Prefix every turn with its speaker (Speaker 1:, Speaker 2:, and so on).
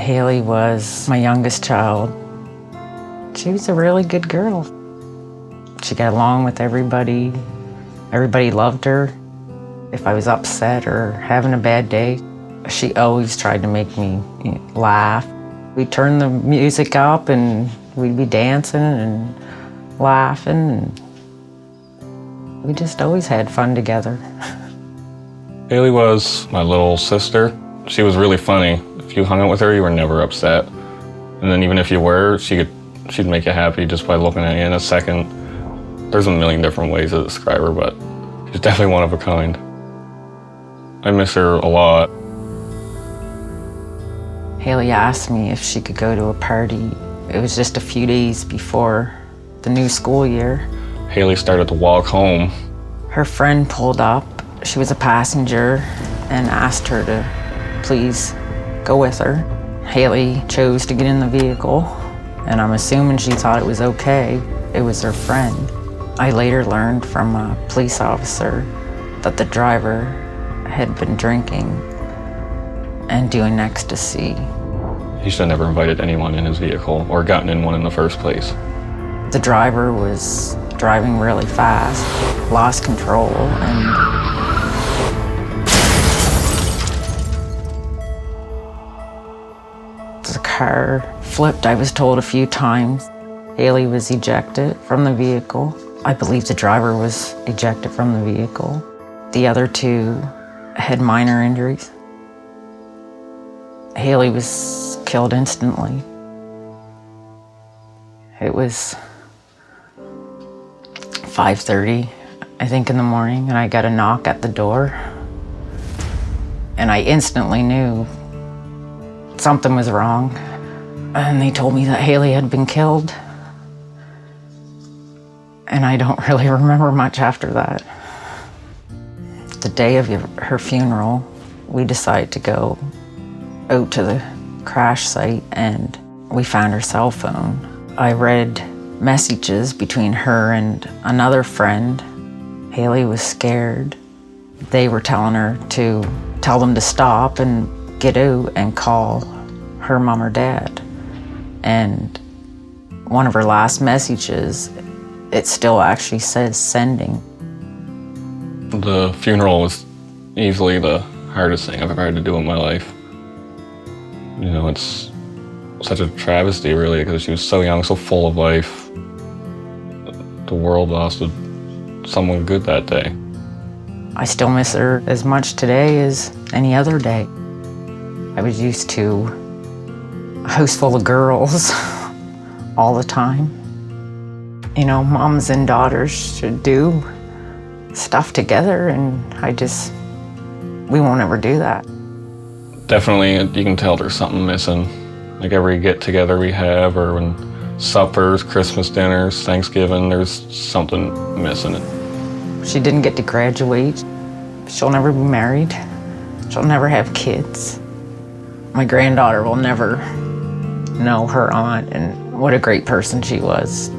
Speaker 1: Haley was my youngest child. She was a really good girl. She got along with everybody. Everybody loved her. If I was upset or having a bad day, she always tried to make me laugh. We'd turn the music up and we'd be dancing and laughing. And we just always had fun together.
Speaker 2: Haley was my little sister. She was really funny. If you hung out with her, you were never upset. And then even if you were, she'd make you happy just by looking at you in a second. There's a million different ways to describe her, but she's definitely one of a kind. I miss her a lot.
Speaker 1: Haley asked me if she could go to a party. It was just a few days before the new school year.
Speaker 2: Haley started to walk home.
Speaker 1: Her friend pulled up. She was a passenger and asked her to please go with her. Haley chose to get in the vehicle, and I'm assuming she thought it was okay. It was her friend. I later learned from a police officer that the driver had been drinking and doing ecstasy.
Speaker 2: He should have never invited anyone in his vehicle or gotten in one in the first place.
Speaker 1: The driver was driving really fast, lost control, and the car flipped, I was told, a few times. Haley was ejected from the vehicle. I believe the driver was ejected from the vehicle. The other two had minor injuries. Haley was killed instantly. It was 5:30, I think, in the morning, and I got a knock at the door. And I instantly knew something was wrong. And they told me that Haley had been killed. And I don't really remember much after that. The day of her funeral, we decided to go out to the crash site and we found her cell phone. I read messages between her and another friend. Haley was scared. They were telling her to tell them to stop and get out and call her mom or dad. And one of her last messages, it still actually says sending.
Speaker 2: The funeral was easily the hardest thing I've ever had to do in my life. You know, it's such a travesty, really, because she was so young, so full of life. The world lost someone good that day.
Speaker 1: I still miss her as much today as any other day. I was used to a house full of girls all the time. You know, moms and daughters should do stuff together, and we won't ever do that.
Speaker 2: Definitely, you can tell there's something missing. Like every get-together we have, or when suppers, Christmas dinners, Thanksgiving, there's something missing.
Speaker 1: She didn't get to graduate. She'll never be married. She'll never have kids. My granddaughter will never know her aunt and what a great person she was.